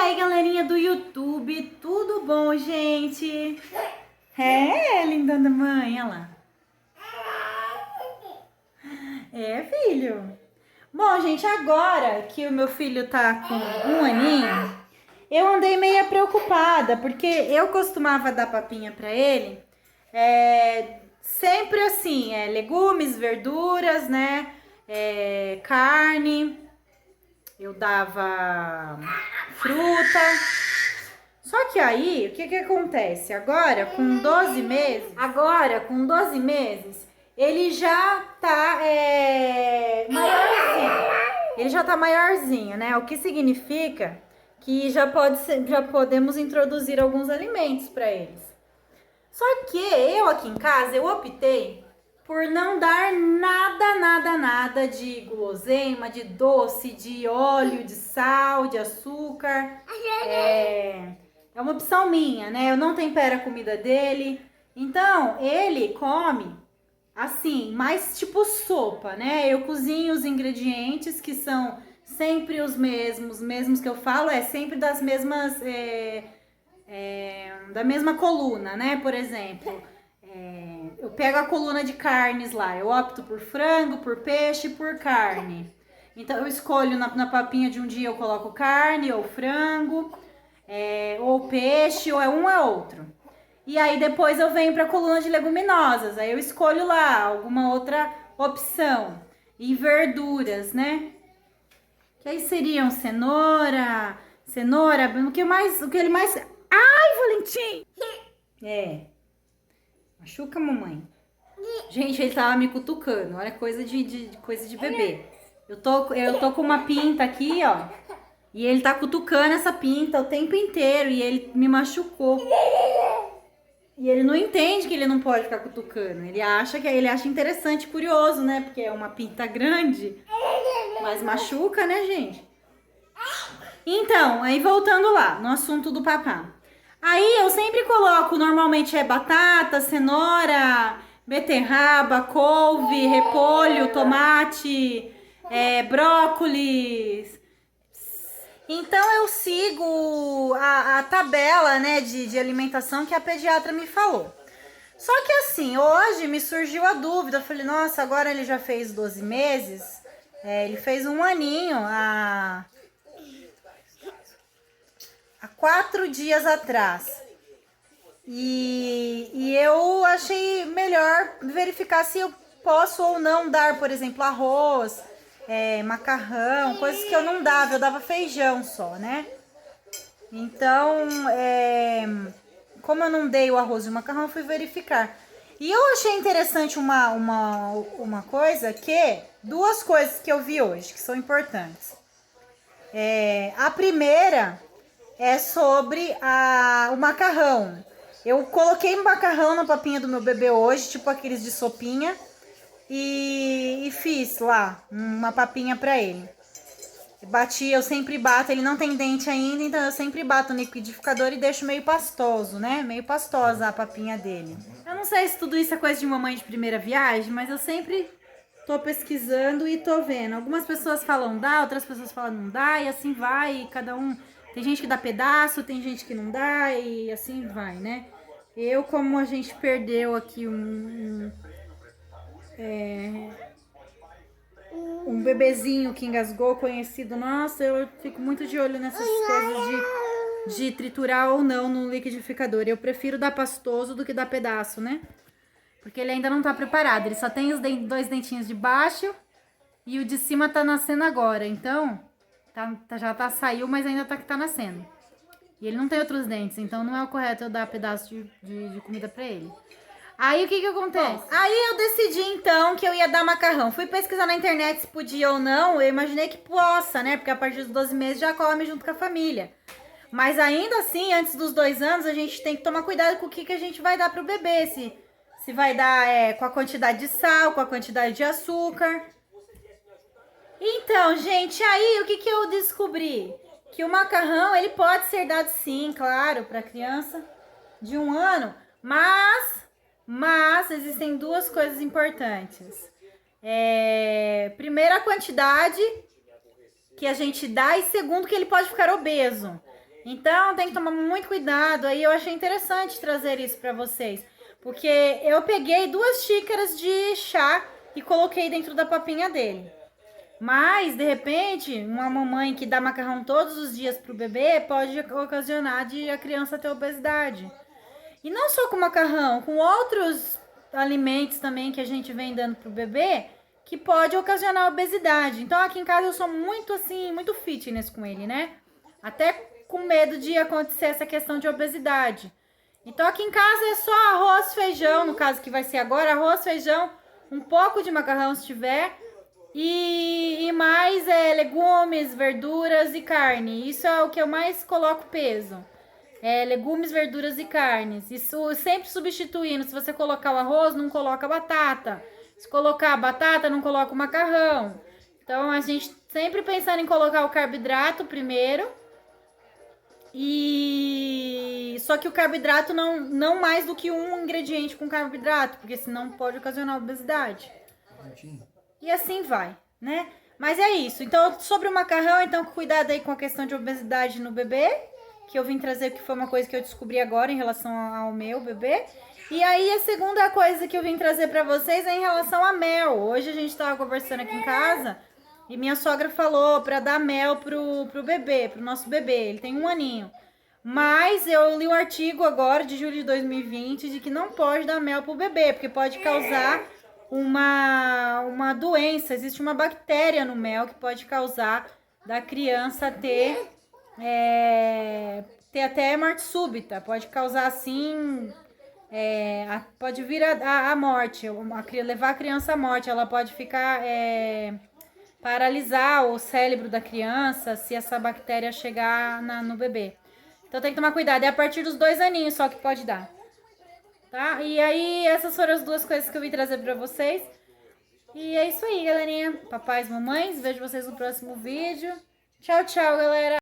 aí, galerinha do YouTube, tudo bom, gente? É, linda da mãe, olha lá. É, filho. Bom, gente, agora que o meu filho tá com um aninho, eu andei meio preocupada, porque eu costumava dar papinha pra ele, sempre assim, legumes, verduras, né, carne, eu dava fruta. Só que aí, o que que acontece? Agora com 12 meses, ele já tá maiorzinho. Ele já tá maiorzinho, né? O que significa que já podemos introduzir alguns alimentos para eles. Só que eu aqui em casa, eu optei por não dar nada de guloseima, de doce, de óleo, de sal, de açúcar. É uma opção minha, né? Eu não tempero a comida dele. Então, ele come assim, mais tipo sopa, né? Eu cozinho os ingredientes que são sempre os mesmos que eu falo, sempre das mesmas, da mesma coluna, né? Por exemplo, eu pego a coluna de carnes lá, eu opto por frango, por peixe, por carne. Então eu escolho na papinha de um dia eu coloco carne ou frango, ou peixe, ou um ou outro. E aí depois eu venho para a coluna de leguminosas, aí eu escolho lá alguma outra opção. E verduras, né? Que aí seriam cenoura, o que ele mais... Ai, Valentim! Machuca, mamãe. Gente, ele tava me cutucando, olha, coisa de bebê. Eu tô com uma pinta aqui, ó. E ele tá cutucando essa pinta o tempo inteiro e ele me machucou. E ele não entende que ele não pode ficar cutucando. Ele acha interessante, curioso, né? Porque é uma pinta grande. Mas machuca, né, gente? Então, aí voltando lá, no assunto do papá. Aí eu sempre coloco, normalmente batata, cenoura, beterraba, couve, repolho, tomate, brócolis. Então eu sigo a tabela, né, de alimentação que a pediatra me falou. Só que assim, hoje me surgiu a dúvida, eu falei, nossa, agora ele já fez 12 meses, ele fez um aninho há 4 dias atrás. E eu achei melhor verificar se eu posso ou não dar, por exemplo, arroz, macarrão, coisas que eu não dava, eu dava feijão só, né? Então, como eu não dei o arroz e o macarrão, eu fui verificar. E eu achei interessante uma coisa duas coisas que eu vi hoje, que são importantes. A primeira é sobre o macarrão. Eu coloquei macarrão na papinha do meu bebê hoje, tipo aqueles de sopinha, e fiz lá uma papinha pra ele. Eu sempre bato, ele não tem dente ainda, então eu sempre bato no liquidificador e deixo meio pastoso, né? Meio pastosa a papinha dele. Eu não sei se tudo isso é coisa de mamãe de primeira viagem, mas eu sempre tô pesquisando e tô vendo. Algumas pessoas falam dá, outras pessoas falam não dá, e assim vai, e cada um... Tem gente que dá pedaço, tem gente que não dá, e assim vai, né? Como a gente perdeu aqui um bebezinho que engasgou, conhecido, nossa, eu fico muito de olho nessas coisas de triturar ou não no liquidificador. Eu prefiro dar pastoso do que dar pedaço, né? Porque ele ainda não tá preparado. Ele só tem os dois dentinhos de baixo e o de cima tá nascendo agora. Então, saiu, mas ainda tá nascendo. E ele não tem outros dentes, então não é o correto eu dar pedaço de comida pra ele. Aí o que acontece? Aí eu decidi então que eu ia dar macarrão. Fui pesquisar na internet se podia ou não. Eu imaginei que possa, né? Porque a partir dos 12 meses já come junto com a família. Mas ainda assim, antes dos 2 anos, a gente tem que tomar cuidado com o que a gente vai dar pro bebê. Se vai dar com a quantidade de sal, com a quantidade de açúcar. Então, gente, aí o que eu descobri? Que o macarrão, ele pode ser dado sim, claro, para criança de 1 ano, mas existem duas coisas importantes. Primeiro, a quantidade que a gente dá, e segundo, que ele pode ficar obeso. Então tem que tomar muito cuidado. Aí eu achei interessante trazer isso pra vocês. Porque eu peguei 2 xícaras de chá e coloquei dentro da papinha dele. Mas, de repente, uma mamãe que dá macarrão todos os dias pro bebê pode ocasionar de a criança ter obesidade. E não só com macarrão, com outros alimentos também que a gente vem dando pro bebê, que pode ocasionar obesidade. Então aqui em casa eu sou muito assim, muito fitness com ele, né? Até com medo de acontecer essa questão de obesidade. Então aqui em casa é só arroz, feijão, no caso que vai ser agora, arroz, feijão, um pouco de macarrão se tiver, e mais legumes, verduras e carne. Isso é o que eu mais coloco peso. Legumes, verduras e carnes. Isso sempre substituindo. Se você colocar o arroz, não coloca a batata. Se colocar a batata, não coloca o macarrão. Então a gente sempre pensando em colocar o carboidrato primeiro. E só que o carboidrato não mais do que um ingrediente com carboidrato, porque senão pode ocasionar obesidade. E assim vai, né? Mas é isso. Então, sobre o macarrão, então cuidado aí com a questão de obesidade no bebê, que eu vim trazer, que foi uma coisa que eu descobri agora em relação ao meu bebê. E aí a segunda coisa que eu vim trazer pra vocês é em relação a mel. Hoje a gente tava conversando aqui em casa e minha sogra falou pra dar mel pro bebê, pro nosso bebê. Ele tem 1 aninho. Mas eu li um artigo agora, de julho de 2020, de que não pode dar mel pro bebê, porque pode causar uma doença. Existe uma bactéria no mel que pode causar da criança ter até morte súbita. Pode causar assim, pode vir a morte, levar a criança à morte. Ela pode ficar paralisar o cérebro da criança se essa bactéria chegar no bebê. Então tem que tomar cuidado. É a partir dos 2 aninhos só que pode dar. Tá? E aí, essas foram as 2 coisas que eu vim trazer pra vocês. E é isso aí, galerinha. Papais, mamães, vejo vocês no próximo vídeo. Tchau, tchau, galera.